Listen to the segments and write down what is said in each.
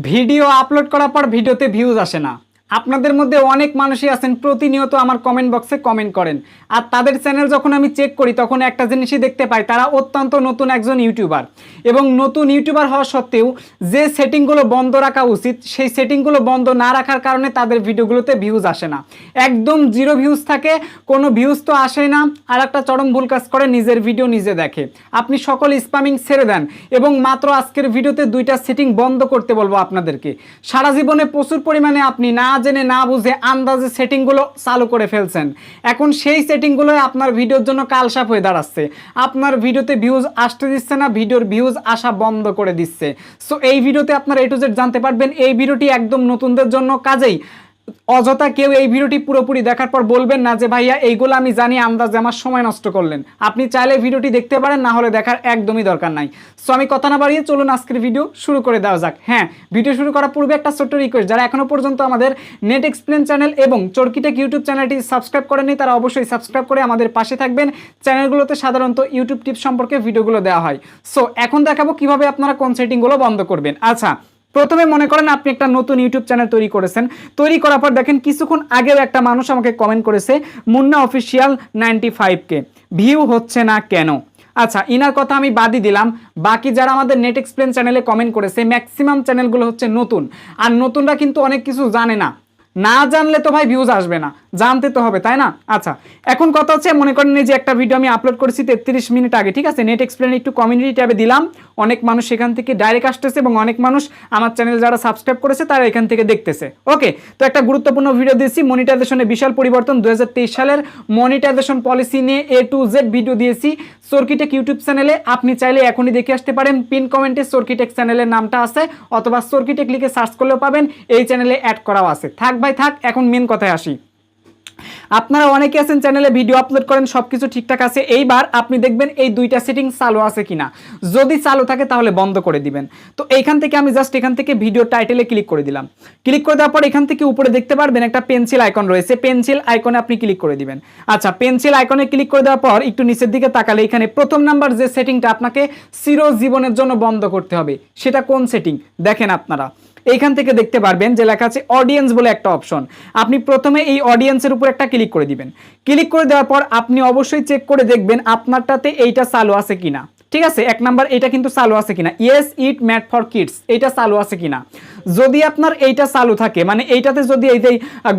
Video upload করার পর ভিডিওতে ভিউজ আসে না। আপনাদের মধ্যে অনেক মানুষই আছেন প্রতিনিয়ত আমার কমেন্ট বক্সে কমেন্ট করেন, আর তাদের চ্যানেল যখন আমি চেক করি তখন একটা জিনিসই দেখতে পাই, তারা অত্যন্ত নতুন একজন ইউটিউবার এবং নতুন ইউটিউবার হওয়া সত্ত্বেও যে সেটিংগুলো বন্ধ রাখা উচিত সেই সেটিংগুলো বন্ধ না রাখার কারণে তাদের ভিডিওগুলোতে ভিউজ আসে না। একদম জিরো ভিউজ থাকে, কোনো ভিউজ তো আসেই না। আর একটা চরম ভুল কাজ করে, নিজের ভিডিও নিজে দেখে। আপনি সকল স্প্যামিং ছেড়ে দেন এবং মাত্র আজকের ভিডিওতে দুইটা সেটিং বন্ধ করতে বলবো আপনাদেরকে। সারা জীবনে প্রচুর পরিমাণে আপনি না জেনে না বুঝে আন্দাজে সেটিংগুলো চালু করে ফেলছেন, এখন সেই সেটিংগুলো আপনার ভিডিওর জন্য কালসাপ হয়ে দাঁড়াচ্ছে। আপনার ভিডিওতে ভিউজ আসতে দিচ্ছে না, ভিডিওর ভিউজ আসা বন্ধ করে দিচ্ছে। সো এই ভিডিওতে আপনারা A to Z জানতে পারবেন। এই ভিডিওটি একদম নতুনদের জন্য, কাজেই অযথা কেউ এই ভিডিওটি পুরোপুরি দেখার পর বলবেন না যে ভাইয়া এইগুলো আমি জানি, আন্দাজে আমার সময় নষ্ট করলেন। আপনি চাইলে ভিডিওটি দেখতে পারেন, না হলে দেখার একদমই দরকার নাই। সো আমি কথা না বাড়িয়ে চলুন আজকের ভিডিও শুরু করে দেওয়া যাক। হ্যাঁ, ভিডিও শুরু করার পূর্বে একটা ছোট্ট রিকোয়েস্ট, যারা এখনো পর্যন্ত আমাদের নেট এক্সপ্লেন চ্যানেল এবং চরকিটেক ইউটিউব চ্যানেলটি সাবস্ক্রাইব করেননি তারা অবশ্যই সাবস্ক্রাইব করে আমাদের পাশে থাকবেন। চ্যানেলগুলোতে সাধারণত ইউটিউব টিপস সম্পর্কে ভিডিওগুলো দেওয়া হয়। সো এখন দেখাবো কিভাবে আপনারা কোন সেটিংগুলো বন্ধ করবেন। আচ্ছা, প্রথমে মনে করেন আপনি একটা নতুন ইউটিউব চ্যানেল তৈরি করেছেন। তৈরি করার পর দেখেন কিছুক্ষণ আগেও একটা মানুষ আমাকে কমেন্ট করেছে, মুন্না অফিসিয়াল 95K ভিউ হচ্ছে না কেন। আচ্ছা, ইনার কথা আমি বাদই দিলাম। বাকি যারা আমাদের নেট এক্সপ্লেন চ্যানেলে কমেন্ট করেছে ম্যাক্সিমাম চ্যানেলগুলো হচ্ছে নতুন, আর নতুনরা কিন্তু অনেক কিছু জানে না। না জানলে তো ভাই ভিউজ আসবে না, জানতে তো হবে, তাই না? আচ্ছা, এখন কথা হচ্ছে, মনে করেন যে একটা ভিডিও আমি আপলোড করেছি 33 মিনিট আগে, ঠিক আছে? নেট এক্সপ্লেন একটু কমিউনিটি ট্যাবে দিলাম, অনেক মানুষ সেখান থেকে ডাইরেক্ট আসতেছে এবং অনেক মানুষ আমার চ্যানেল যারা সাবস্ক্রাইব করেছে তারা এখান থেকে দেখতেছে। ওকে, তো একটা গুরুত্বপূর্ণ ভিডিও দিয়েছি, মনিটাইজেশনে বিশাল পরিবর্তন। 2023 সালের মনিটাইজেশন পলিসি নিয়ে A to Z ভিডিও দিয়েছি চরকিটেক ইউটিউব চ্যানেলে। আপনি চাইলে এখনই দেখে আসতে পারেন। পিন কমেন্টে চরকিটেক চ্যানেলের নামটা আছে, অথবা চরকিটেক লিখে সার্চ করলেও পাবেন। এই চ্যানেলে অ্যাড করাও আছে। থাক ভাই থাক, এখন মেন কথায় আসি। আপনারা অনেকে আছেন চ্যানেলে ভিডিও আপলোড করেন, সবকিছু ঠিকঠাক আছে, এইবার আপনি দেখবেন এই দুইটা সেটিং চালু আছে কিনা। যদি চালু থাকে তাহলে বন্ধ করে দিবেন। তো এইখান থেকে আমি জাস্ট এখান থেকে ভিডিও টাইটেলে ক্লিক করে দিলাম। ক্লিক করে দেওয়ার পর এখান থেকে উপরে দেখতে পারবেন একটা পেন্সিল আইকন রয়েছে, পেন্সিল আইকনে আপনি ক্লিক করে দিবেন। আচ্ছা, পেন্সিল আইকনে ক্লিক করে দেওয়ার পর একটু নিচের দিকে তাকালে এখানে প্রথম নাম্বার যে সেটিংটা আপনাকে চিরজীবনের জন্য বন্ধ করতে হবে, সেটা কোন সেটিং দেখেন আপনারা। এইখান থেকে দেখতে পারবেন যে লেখা আছে অডিয়েন্স বলে একটা অপশন। আপনি প্রথমে এই অডিয়েন্সের উপর একটা ক্লিক করে দিবেন। ক্লিক করে দেওয়ার পর আপনি অবশ্যই চেক করে দেখবেন আপনারটাতে এইটা চালু আছে কিনা। ঠিক আছে, এক নাম্বার এটা কিন্তু চালু আছে কিনা, yes it made for kids এইটা চালু আছে কিনা। যদি আপনার এইটা চালু থাকে, মানে এইটাতে যদি এই যে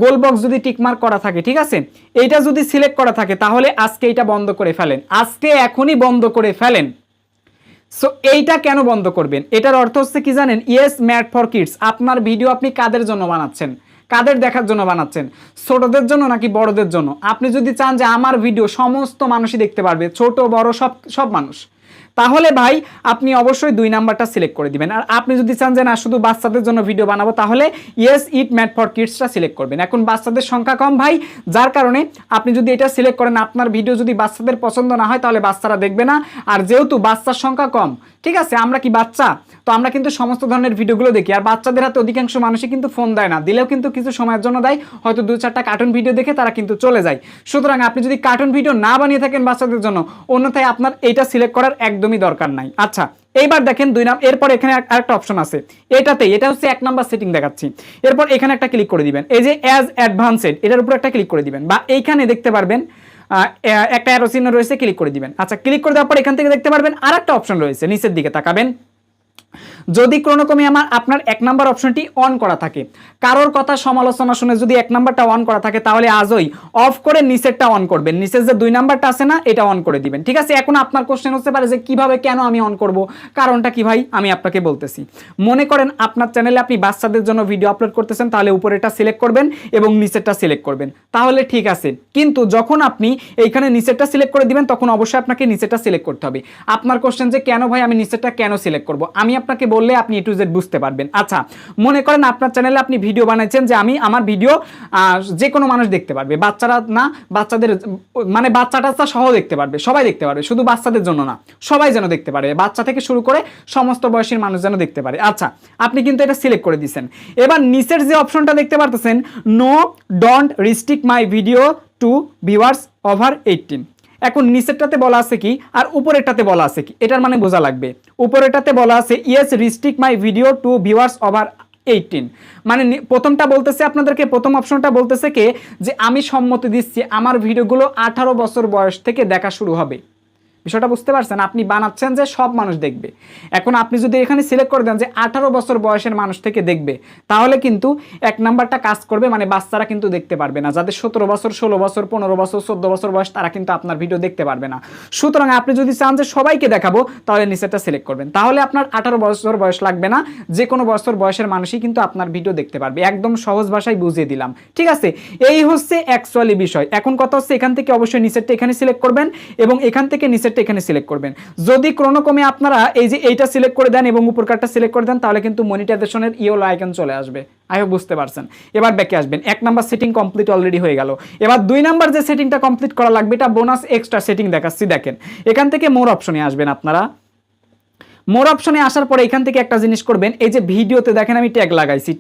গোল বক্স যদি টিকমার্ক করা থাকে, ঠিক আছে, এইটা যদি সিলেক্ট করা থাকে, তাহলে আজকে এটা বন্ধ করে ফেলেন, আজকে এখনই বন্ধ করে ফেলেন। সো এইটা কেন বন্ধ করবেন, এটার অর্থ হচ্ছে কি জানেন, ইয়েস ম্যাট ফর কিডস। আপনার ভিডিও আপনি কাদের জন্য বানাচ্ছেন, কাদের দেখার জন্য বানাচ্ছেন, ছোটদের জন্য নাকি বড়দের জন্য? আপনি যদি চান যে আমার ভিডিও সমস্ত মানুষই দেখতে পারবে, ছোট বড় সব মানুষ, তাহলে ভাই আপনি অবশ্যই 2 নাম্বারটা সিলেক্ট করে দিবেন। আর আপনি যদি চান যে না শুধু বাচ্চাদের জন্য ভিডিও বানাবো, তাহলে ইয়েস ইট ম্যাট ফর কিডসটা সিলেক্ট করবেন। এখন বাচ্চাদের সংখ্যা কম ভাই, যার কারণে আপনি যদি এটা সিলেক্ট করেন, আপনার ভিডিও যদি বাচ্চাদের পছন্দ না হয় তাহলে বাচ্চারা দেখবে না। আর যেহেতু বাচ্চার সংখ্যা কম, ঠিক আছে, আমরা কি বাচ্চা, তো আমরা কিন্তু সমস্ত ধরনের ভিডিওগুলো দেখি। আর বাচ্চাদের হাতে অধিকাংশ মানুষই কিন্তু ফোন দেয় না, দিলেও কিন্তু কিছু সময়ের জন্য দেয়, হয়তো 2-4টা কার্টুন ভিডিও দেখে তারা কিন্তু চলে যায়। সুতরাং আপনি যদি কার্টুন ভিডিও না বানিয়ে থাকেন বাচ্চাদের জন্য, অন্যথায় আপনার এইটা সিলেক্ট করার একদমই দরকার নাই। আচ্ছা, এইবার দেখেন 2 নাম্বার, এরপর এখানে আরেকটা অপশন আছে, এটা হচ্ছে 1 নাম্বার সেটিং দেখাচ্ছি। এরপর এখানে একটা ক্লিক করে দিবেন, এই যে অ্যাজ অ্যাডভান্সড এটার উপর একটা ক্লিক করে দিবেন, বা এইখানে দেখতে পারবেন একটা অ্যারো চিহ্ন রয়েছে, ক্লিক করে দিবেন। আচ্ছা, ক্লিক করে দেওয়ার পর এখান থেকে দেখতে পারবেন আরেকটা অপশন রয়েছে, নিচের দিকে তাকাবেন। যদি ক্রমে আপনার 1 নাম্বার অপশনটি অন করা থাকে, কারোর কথা সমালোচনা শুনে যদি 1 নাম্বারটা অন করা থাকে, তাহলে আজই অফ করে নিচেরটা অন করবেন। নিচের যে 2 নাম্বারটা আছে না, এটা অন করে দিবেন। ঠিক আছে, এখন আপনার কোশ্চেন হতে পারে যে কিভাবে, কেন আমি অন করব, কারণটা কি ভাই, আমি আপনাকে বলতেছি। মনে করেন আপনার চ্যানেলে আপনি বাচ্চাদের জন্য ভিডিও আপলোড করতেছেন, তাহলে উপরেটা সিলেক্ট করবেন এবং নিচেরটা সিলেক্ট করবেন, তাহলে ঠিক আছে। কিন্তু যখন আপনি এইখানে নিচেরটা সিলেক্ট করে দিবেন, তখন অবশ্যই আপনাকে নিচেরটা সিলেক্ট করতে হবে। আপনার কোশ্চেন যে কেন ভাই আমি নিচেরটা কেন সিলেক্ট করব, আমি আপনাকে বললে আপনি A to Z বুঝতে পারবেন। আচ্ছা, মনে করেন আপনার চ্যানেলে আপনি ভিডিও বানাইছেন যে আমার ভিডিও যে কোনো মানুষ দেখতে পারবে, বাচ্চারা না, বাচ্চাদের মানে বাচ্চাটা সহ দেখতে পারবে, সবাই দেখতে পারবে, শুধু বাচ্চাদের জন্য না, সবাই যেন দেখতে পারে, বাচ্চা থেকে শুরু করে সমস্ত বয়সের মানুষ যেন দেখতে পারে। আচ্ছা, আপনি কিন্তু এটা সিলেক্ট করে দিয়েছেন। এবার নিচের যে অপশনটা দেখতে পারতেছেন, no don't restrict my video to viewers over 18, এখন নিচেরটাতে বলা আছে কি আর উপরেরটাতে বলা আছে কি, এটার মানে বোঝা লাগবে। উপরেরটাতে বলা আছে yes restrict my video to viewers over 18। মানে প্রথমটা বলতেছে আপনাদেরকে, প্রথম অপশনটা বলতেছে কে যে আমি সম্মতি দিচ্ছি আমার ভিডিওগুলো 18 বছর বয়স থেকে দেখা শুরু হবে। বিষয়টা বুঝতে পারছেন? আপনি বানাচ্ছেন যে সব মানুষ দেখবে। এখন আপনি যদি এখানে সিলেক্ট করে দেন যে 18 বছর বয়সের মানুষ থেকে দেখবে, তাহলে কিন্তু এক নাম্বারটা কাজ করবে, মানে বাচ্চারা কিন্তু দেখতে পারবে না। যাদের 17 বছর, 16 বছর, 15 বছর, 14 বছর বয়স, তারা কিন্তু আপনার ভিডিও দেখতে পারবে না। সুতরাং আপনি যদি চান যে সবাইকে দেখাবো, তাহলে নিচেরটা সিলেক্ট করবেন। তাহলে আপনার 18 বছর বয়স লাগবে না, যে কোনো বছর বয়সের মানুষই কিন্তু আপনার ভিডিও দেখতে পারবে। একদম সহজ ভাষায় বুঝিয়ে দিলাম, ঠিক আছে? এই হচ্ছে অ্যাকচুয়ালি বিষয়। এখন কথা হচ্ছে এখান থেকে অবশ্যই নিচেরটা এখানে সিলেক্ট করবেন এবং এখান থেকে নিচের এখানে সিলেক্ট করবেন। যদি ক্রমে আপনারা এই যে এইটা সিলেক্ট করে দেন এবং উপরকারটা সিলেক্ট করে দেন, তাহলে কিন্তু মনিটাইজেশনের ইয়েলো আইকন চলে আসবে। আই হোপ বুঝতে পারছেন। এবার ব্যাকে আসবেন। 1 নাম্বার সেটিং কমপ্লিট অলরেডি হয়ে গেল। এবার 2 নাম্বার যে সেটিংটা কমপ্লিট করা লাগবে, এটা বোনাস এক্সট্রা সেটিং দেখাচ্ছি, দেখেন। এখান থেকে মোর অপশনে আসবেন আপনারা। মোর অপশনে আসার পরে এখান থেকে একটা জিনিস করবেন, এই যে ভিডিওতে দেখেন আমি ট্যাগ লাগাইছি,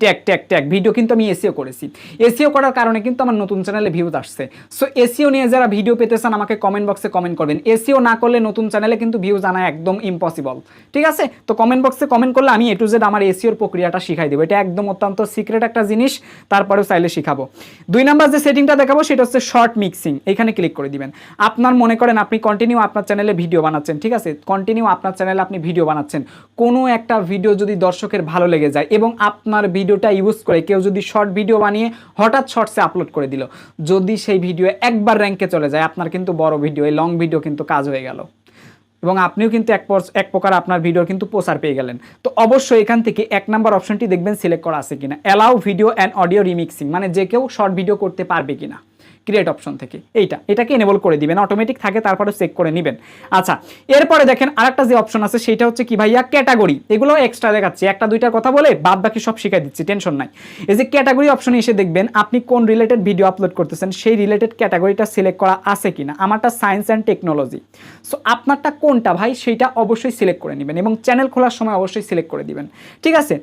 ট্যাগ ভিডিও কিন্তু আমি এসইও করেছি। এসইও করার কারণে কিন্তু আমার নতুন চ্যানেলে ভিউজ আসছে। সো এসইও নিয়ে যারা ভিডিও পেতে চান আমাকে কমেন্ট বক্সে কমেন্ট করবেন। এসইও না করলে নতুন চ্যানেলে কিন্তু ভিউজ আনা একদম ইম্পসিবল, ঠিক আছে? তো কমেন্ট বক্সে কমেন্ট করলে আমি A to Z আমার এসইওর প্রক্রিয়াটা শিখাই দেবো। এটা একদম অত্যন্ত সিক্রেট একটা জিনিস, তারপরেও চাইলে শিখাবো। 2 নাম্বার যে সেটিংটা দেখাবো সেটা হচ্ছে শর্ট মিক্সিং। এখানে ক্লিক করে দিবেন। আপনার মনে করেন আপনি কন্টিনিউ আপনার চ্যানেলে ভিডিও বানাচ্ছেন, ঠিক আছে? কন্টিনিউ আপনার চ্যানেলে আপনি ভিডিও বানাচ্ছেন, কোনো একটা ভিডিও যদি দর্শকের ভালো লেগে যায় এবং আপনার ভিডিওটা ইউজ করে কেউ যদি শর্ট ভিডিও বানিয়ে হঠাৎ শর্টসে আপলোড করে দিল, যদি সেই ভিডিও একবার র্যাঙ্কে চলে যায়, আপনার কিন্তু বড় ভিডিও, এই লং ভিডিও কিন্তু কাজ হয়ে গেল এবং আপনিও কিন্তু এক প্রকার আপনার ভিডিওর কিন্তু প্রচার পেয়ে গেলেন। তো অবশ্যই এখান থেকে 1 নাম্বার অপশনটি দেখবেন সিলেক্ট করা আছে কিনা, allow video and audio remixing, মানে যে কেউ শর্ট ভিডিও করতে পারবে কিনা ক্রিয়েট অপশন থেকে এটাকে এনেবল করে দিবেন। অটোমেটিক থাকে, তারপরে চেক করে নেবেন। আচ্ছা, এরপরে দেখেন আরেকটা যে অপশন আছে সেটা হচ্ছে কি ভাইয়া, ক্যাটাগরি। এগুলো এক্সট্রা দেখাচ্ছি, একটা দুইটার কথা বলে বাদ বাকি সব শিখাই দিচ্ছি, টেনশন নাই। এই যে ক্যাটাগরি অপশনে এসে দেখবেন আপনি কোন রিলেটেড ভিডিও আপলোড করতেছেন, সেই রিলেটেড ক্যাটাগরিটা সিলেক্ট করা আছে কিনা। আমারটা সায়েন্স অ্যান্ড টেকনোলজি। সো আপনারটা কোনটা ভাই, সেইটা অবশ্যই সিলেক্ট করে নেবেন এবং চ্যানেল খোলার সময় অবশ্যই সিলেক্ট করে দিবেন, ঠিক আছে?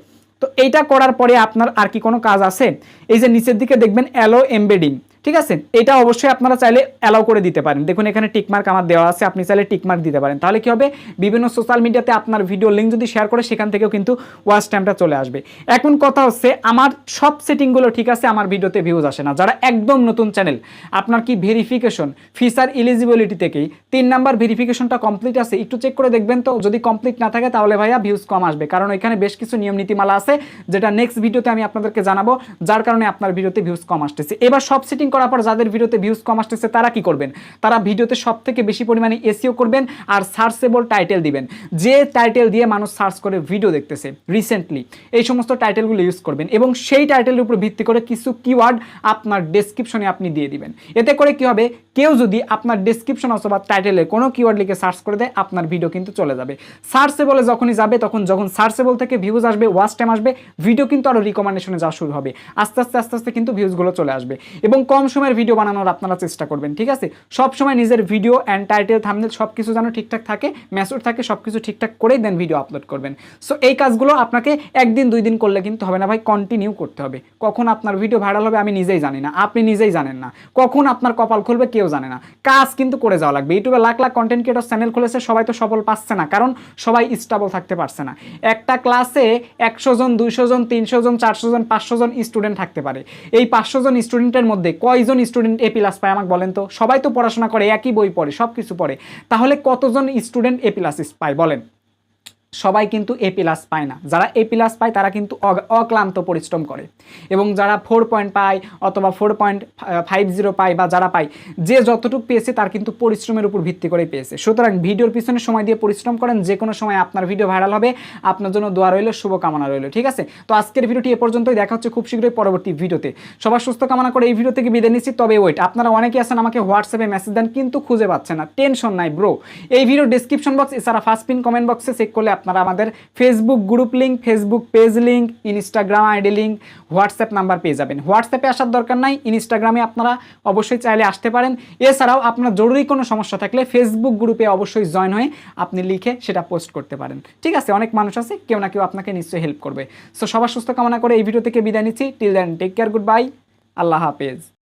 তো এইটা করার পরে আপনার আর কি কোনো কাজ আছে? এই যে নিচের দিকে দেখবেন অ্যালো এমবেডিং, ঠিক আছে? এটা অবশ্যই আপনারা চাইলে অ্যালাউ করে দিতে পারেন। দেখুন এখানে টিকমার্ক আমার দেওয়া আছে, আপনি চাইলে টিকমার্ক দিতে পারেন। তাহলে কি হবে, বিভিন্ন সোশ্যাল মিডিয়াতে আপনার ভিডিও লিঙ্ক যদি শেয়ার করে সেখান থেকেও কিন্তু ওয়াচ টাইমটা চলে আসবে। এখন কথা হচ্ছে আমার সব সেটিংগুলো ঠিক আছে, আমার ভিডিওতে ভিউজ আসে না। যারা একদম নতুন চ্যানেল, আপনার কি ভেরিফিকেশন ফিচার এলিজিবিলিটি থেকেই 3 নাম্বার ভেরিফিকেশনটা কমপ্লিট আছে, একটু চেক করে দেখবেন। তো যদি কমপ্লিট না থাকে তাহলে ভাইয়া ভিউজ কম আসবে, কারণ এখানে বেশ কিছু নিয়ম নীতিমালা আছে যেটা নেক্সট ভিডিওতে আমি আপনাদেরকে জানাবো, যার কারণে আপনার ভিডিওতে ভিউজ কম আসতেছে। এবার সব সেটিং করার পর যাদের ভিডিওতে ভিউজ কম আসতেছে তারা কি করবেন, তারা ভিডিওতে সবথেকে বেশি পরিমাণে এসইও করবেন আর সার্চেবল টাইটেল দিবেন। যে টাইটেল দিয়ে মানুষ সার্চ করে ভিডিও দেখতেছে রিসেন্টলি, এই সমস্ত টাইটেলগুলো ইউজ করবেন এবং সেই টাইটেলের উপর ভিত্তি করে কিছু কিওয়ার্ড আপনার ডেসক্রিপশনে আপনি দিয়ে দিবেন। এতে করে কি হবে, কেউ যদি আপনার ডেসক্রিপশন অথবা টাইটেলে কোনো কিওয়ার্ড লিখে সার্চ করে দেয়, আপনার ভিডিও কিন্তু চলে যাবে। সার্চেবলে যখনই যাবে যখন সার্চেবল থেকে ভিউজ আসবে, ওয়াচ টাইম আসবে, ভিডিও কিন্তু আরও রিকমেন্ডেশনে যাওয়া শুরু হবে। আস্তে আস্তে কিন্তু ভিউজগুলো চলে আসবে এবং কম সময়ের ভিডিও বানানোর আপনারা চেষ্টা করবেন, ঠিক আছে? সব সময় নিজের ভিডিও অ্যান্ড টাইটেল থাম্বনেল সব কিছু যেন ঠিকঠাক থাকে, ম্যাসেজ থাকে, সব কিছু ঠিকঠাক করেই দেন ভিডিও আপলোড করবেন। সো এই কাজগুলো আপনাকে 1 দিন 2 দিন করলে কিন্তু হবে না ভাই, কন্টিনিউ করতে হবে। কখন আপনার ভিডিও ভাইরাল হবে আমি নিজেই জানি না, আপনি নিজেই জানেন না, কখন আপনার কপাল খুলবে কেউ জানে না। কাজ কিন্তু করে যাওয়া লাগবে। ইউটিউবে lakh lakh content creator channel খুলেছে, সবাই তো সফল পাচ্ছে না, কারণ সবাই স্টেবল থাকতে পারছে না। একটা ক্লাসে 100 জন, 200 জন, 300 জন, 400 জন, 500 জন স্টুডেন্ট থাকতে পারে। এই 500 জন স্টুডেন্টের মধ্যে কয়জন স্টুডেন্ট A+ পায় আমাকে বলেন তো? সবাই তো পড়াশোনা করে, একই বই পড়ে, সব কিছু পড়ে, তাহলে কতজন স্টুডেন্ট A+ পায় বলেন? সবাই কিন্তু A+ পায় না। যারা A+ পায় তারা কিন্তু অক্লান্ত পরিশ্রম করে এবং যারা 4 পয়েন্ট পায় অথবা 4.50 পায় বা যারা পায়, যে যতটুকু পেয়েছে তার কিন্তু পরিশ্রমের উপর ভিত্তি করে পেয়েছে। সুতরাং ভিডিওর পিছনে সময় দিয়ে পরিশ্রম করেন, যে কোনো সময় আপনার ভিডিও ভাইরাল হবে। আপনার জন্য দোয়া রইল, শুভকামনা রইল, ঠিক আছে? তো আজকের ভিডিওটি এ পর্যন্তই, দেখা হচ্ছে খুব শীঘ্রই পরবর্তী ভিডিওতে। সবার সুস্থ কামনা করে এই ভিডিও থেকে বিদায় নিচ্ছি। তবে ওয়েট, আপনারা অনেকেই আছেন আমাকে হোয়াটসঅ্যাপে মেসেজ দেন কিন্তু খুঁজে পাচ্ছেন না, টেনশন নাই ব্রো। এই ভিডিও ডেসক্রিপশন বক্স এছাড়া ফার্স্ট পিন কমেন্ট বক্সে চেক করলে আপনারা আমাদের Facebook group link, Facebook page link, Instagram ID link, WhatsApp number পেয়ে যাবেন। হোয়াটসঅ্যাপে আসার দরকার নাই, ইনস্টাগ্রামে আপনারা অবশ্যই চাইলে আসতে পারেন। এছাড়াও আপনার জরুরি কোনো সমস্যা থাকলে ফেসবুক গ্রুপে অবশ্যই জয়েন হয়ে আপনি লিখে সেটা পোস্ট করতে পারেন, ঠিক আছে? অনেক মানুষ আছে, কেউ না কেউ আপনাকে নিশ্চয়ই হেল্প করবে। সো সবার সুস্থ কামনা করে এই ভিডিও থেকে বিদায় নিচ্ছি। Till then take care, good bye, আল্লাহ হাফেজ।